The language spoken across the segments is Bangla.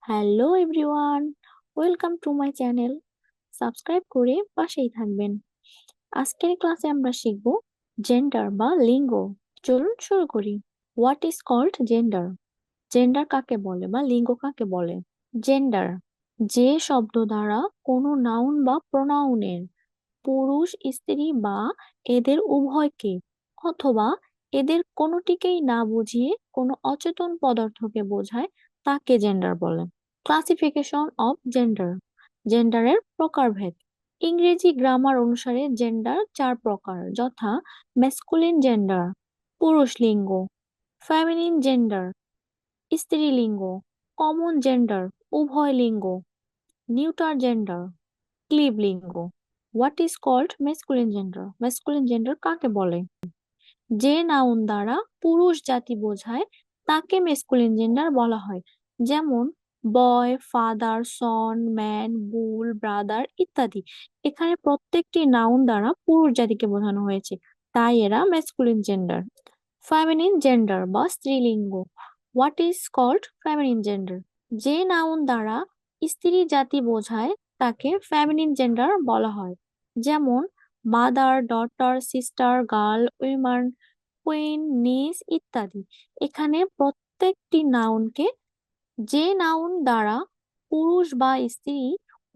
Hello everyone, welcome to my channel. Subscribe করে পাশেই থাকবেন। আজকের ক্লাসে আমরা শিখব জেন্ডার বা লিঙ্গ। চলুন শুরু করি। What is called gender? Gender কাকে বলে বা লিঙ্গ কাকে বলে? জেন্ডার যে শব্দ দ্বারা কোনো নাউন বা প্রোনাউনের পুরুষ স্ত্রী বা এদের উভয়কে অথবা এদের কোনোটিকেই না বুঝিয়ে কোনো অচেতন পদার্থকে বোঝায় তাকে জেন্ডার বলে। Classification of gender. জেন্ডারের প্রকারভেদ। ইংরেজি গ্রামার অনুসারে জেন্ডার চার প্রকার, যথা ম্যাসকুলিন জেন্ডার পুরুষ লিঙ্গ, ফেমিনিন জেন্ডার স্ত্রীলিঙ্গ, কমন জেন্ডার উভয় লিঙ্গ, নিউটার জেন্ডার ক্লিব লিঙ্গ। What is called masculine gender? Masculine gender কাকে বলে? যে নাউন দ্বারা পুরুষ জাতি বোঝায় তাকে মেসকুলিন জেন্ডার বলা হয়। যেমন বয়, ফাদার, সন, ম্যান, বুল, ব্রাদার ইত্যাদি। এখানে প্রত্যেকটি নাউন দ্বারা পুরুষ জাতিকে বোঝানো হয়েছে, তাই এরা মেসকুলিন জেন্ডার। ফেমিনিন জেন্ডার বা স্ত্রীলিঙ্গ। What is called feminine gender? যে নাউন দ্বারা স্ত্রী জাতি বোঝায় তাকে ফেমিনিন জেন্ডার বলা হয়। যেমন mother, daughter, sister, girl, woman, queen, niece ইত্যাদি। এখানে প্রত্যেকটি নাউনকে যে নাউন দ্বারা পুরুষ বা স্ত্রী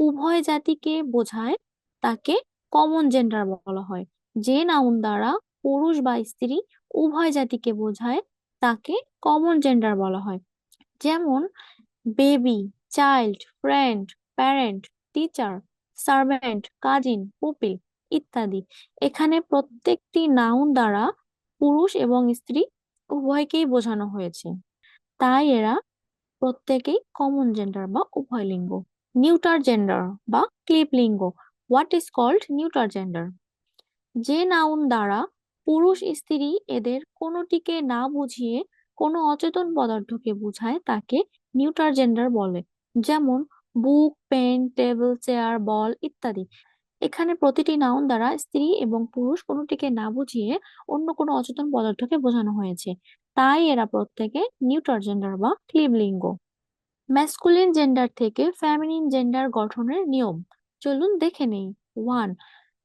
উভয় জাতিকে বোঝায় তাকে কমন জেন্ডার বলা হয়। যে নাউন দ্বারা পুরুষ বা স্ত্রী উভয় জাতিকে বোঝায় তাকে কমন জেন্ডার বলা হয়। যেমন baby, child, friend, parent, teacher, servant, cousin, pupil ইত্যাদি। এখানে প্রত্যেকটি নাউন দ্বারা পুরুষ এবং স্ত্রী উভয়কেই বোঝানো হয়েছে, তাই এরা প্রত্যেকেই কমন জেন্ডার বা উভয় লিঙ্গ। নিউটার জেন্ডার বা ক্লিপ লিঙ্গ। What is called neuter gender? যে নাউন দ্বারা পুরুষ স্ত্রী এদের কোনোটিকে না বুঝিয়ে কোনো অচেতন পদার্থকে বোঝায় তাকে নিউটার জেন্ডার বলে। যেমন বুক, পেন, টেবিল, চেয়ার, বল ইত্যাদি। এখানে প্রতিটি নাউন দ্বারা স্ত্রী এবং পুরুষ কোনোটিকে না বুঝিয়ে অন্য কোনো অচেতন পদার্থকে বোঝানো হয়েছে, তাই এরা প্রত্যেকে নিউটার জেন্ডার বা ক্লিব লিঙ্গ। ম্যাসকুলিন জেন্ডার থেকে ফেমিনিন জেন্ডার গঠনের নিয়ম চলুন দেখে নেই। 1,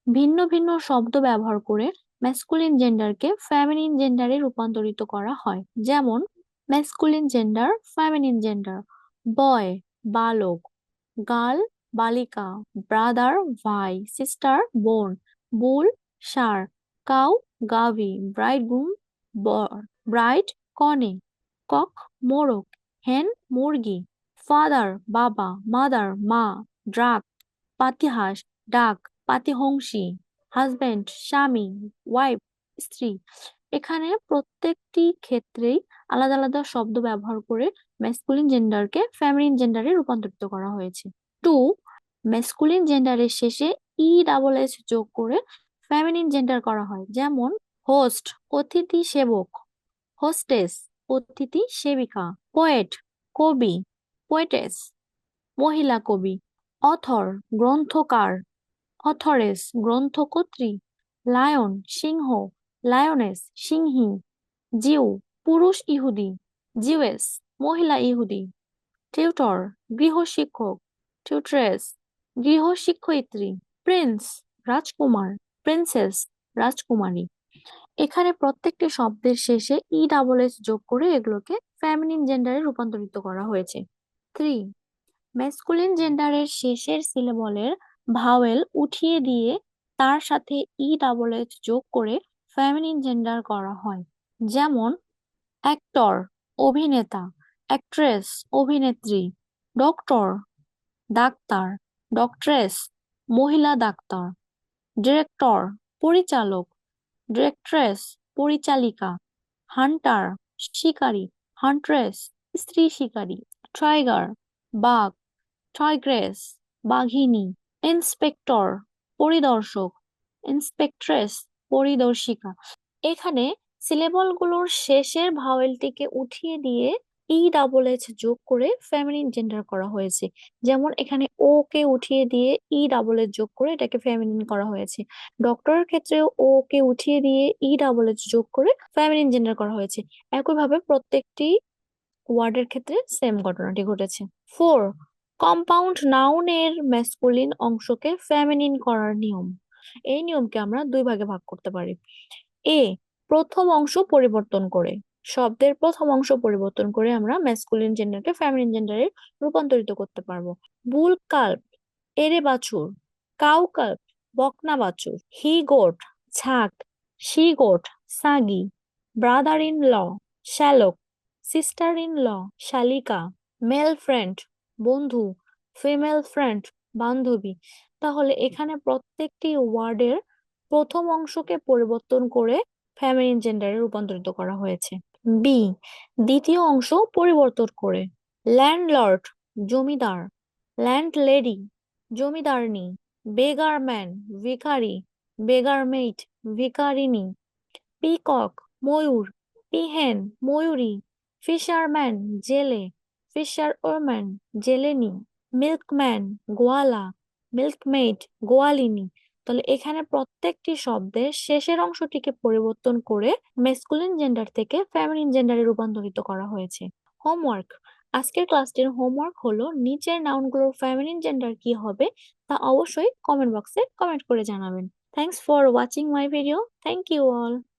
ভিন্ন ভিন্ন শব্দ ব্যবহার করে ম্যাসকুলিন জেন্ডারকে ফেমিনিন জেন্ডারে রূপান্তরিত করা হয়। যেমন ম্যাসকুলিন জেন্ডার, ফেমিনিন জেন্ডার: বয় বালক, গার্ল বালিকা, ব্রাদার ভাই, সিস্টার বোন, বুল ষাঁড়, কাউ গাভী, ব্রাইডগ্রুম বর, ব্রাইড কনে, কক মোরগ, হেন মুরগি, ফাদার বাবা, মাদার মা, ড্রাক পাতিহাঁস, ডাক পাতিহংসী, হাজবেন্ড স্বামী, ওয়াইফ স্ত্রী। এখানে প্রত্যেকটি ক্ষেত্রেই আলাদা আলাদা শব্দ ব্যবহার করে ম্যাসকুলিন জেন্ডারকে ফেমিনিন জেন্ডারে রূপান্তরিত করা হয়েছে। 2, ম্যাসকুলিন জেন্ডারের শেষে ডাবল এস যোগ করে ফেমিনিন জেন্ডার করা হয়। যেমন হোস্ট অতিথি সেবক, হোস্টেস অতিথি সেবিকা, পোয়েট কবি, পোয়েটেস মহিলা কবি, অথর গ্রন্থকার, অথরেস গ্রন্থকর্ত্রী, লায়ন সিংহ, লায়নেস সিংহী, জিউ পুরুষ ইহুদি, জিউস মহিলা ইহুদি, টিউটর গৃহশিক্ষক, টিউটরেস গৃহশিক্ষয়িত্রী, প্রিন্স রাজকুমার, প্রিন্সেস রাজকুমারী। এখানে প্রত্যেকটি শব্দের শেষে ডাবল এস যোগ করে এগুলোকে ফেমিনিন জেন্ডারে রূপান্তরিত করা হয়েছে। 3, ম্যাসকুলিন জেন্ডারের শেষের সিলেবলের ভাওয়েল উঠিয়ে দিয়ে তার সাথে ডাবল এস যোগ করে ফেমিনিন জেন্ডার করা হয়। যেমন অ্যাক্টর অভিনেতা, অ্যাক্ট্রেস অভিনেত্রী, ডক্টর ডাক্তার, ডক্টরেস মহিলা ডাক্তার, ডিরেক্টর পরিচালক, ডিরেক্টরেস পরিচালিকা, হান্টার শিকারী, হান্ট্রেস স্ত্রী শিকারী, টাইগার বাঘ, টাইগ্রেস বাঘিনী, ইন্সপেক্টর পরিদর্শক, ইন্সপেক্ট্রেস পরিদর্শিকা। এখানে সিলেবলগুলোর শেষের ভাওয়েলটিকে উঠিয়ে দিয়ে ডাবল এইচ যোগ করে ফেমিনিন জেন্ডার করা হয়েছে। যেমন এখানে ও কে উঠিয়ে দিয়ে ডাবল এইচ যোগ করে এটাকে ফেমিনিন করা হয়েছে। ডক্টরের ক্ষেত্রেও ও কে উঠিয়ে দিয়ে ডাবল এইচ যোগ করে ফেমিনিন জেন্ডার করা হয়েছে। একইভাবে প্রত্যেকটি ওয়ার্ডের ক্ষেত্রে সেম ঘটনাটি ঘটেছে। 4, কম্পাউন্ড নাউনের ম্যাসকুলিন অংশকে ফেমিনিন করার নিয়ম। এই নিয়মকে আমরা দুই ভাগে ভাগ করতে পারি। এ, প্রথম অংশ পরিবর্তন করে, শব্দের প্রথম অংশ পরিবর্তন করে আমরা ম্যাসকুলিন জেন্ডারকে ফেমিনিন জেন্ডারে রূপান্তরিত করতে পারবো। বুল কাল্প, এরে বাছুর। কাউ কাল্প, বকনা বাছুর। হি গোট, ছাগ। শি গোট, সাগি। ব্রাদার ইন ল, শ্যালক। সিস্টার ইন ল, শালিকা। মেল ফ্রেন্ড, বন্ধু। ফিমেল ফ্রেন্ড, বান্ধবী। তাহলে এখানে প্রত্যেকটি ওয়ার্ডের প্রথম অংশকে পরিবর্তন করে ফেমিনিন জেন্ডারে রূপান্তরিত করা হয়েছে। বি, দ্বিতীয় অংশ পরিবর্তন করে, ল্যান্ডলর্ড, জমিদার। ল্যান্ডলেডি, জমিদারনি। বেগারম্যান, ভিখারি। বেগারমেইড, ভিখারিনী। পিকক, ময়ূর। পিহেন, ময়ূরী। ফিশারম্যান, জেলে। ফিশারওম্যান, জেলেনি। মিল্কম্যান, গোয়ালা। মিল্কমেইড, গোয়ালিনী। তাহলে এখানে প্রত্যেকটি শব্দের শেষের অংশটিকে পরিবর্তন করে মেসকুলিন জেন্ডার থেকে ফেমিনিন জেন্ডারে রূপান্তরিত করা হয়েছে। হোমওয়ার্ক, আজকের ক্লাসটির হোমওয়ার্ক হলো নিচের নাউনগুলোর ফেমিনিন জেন্ডার কি হবে তা অবশ্যই কমেন্ট বক্সে কমেন্ট করে জানাবেন। Thanks for watching my video. Thank you all.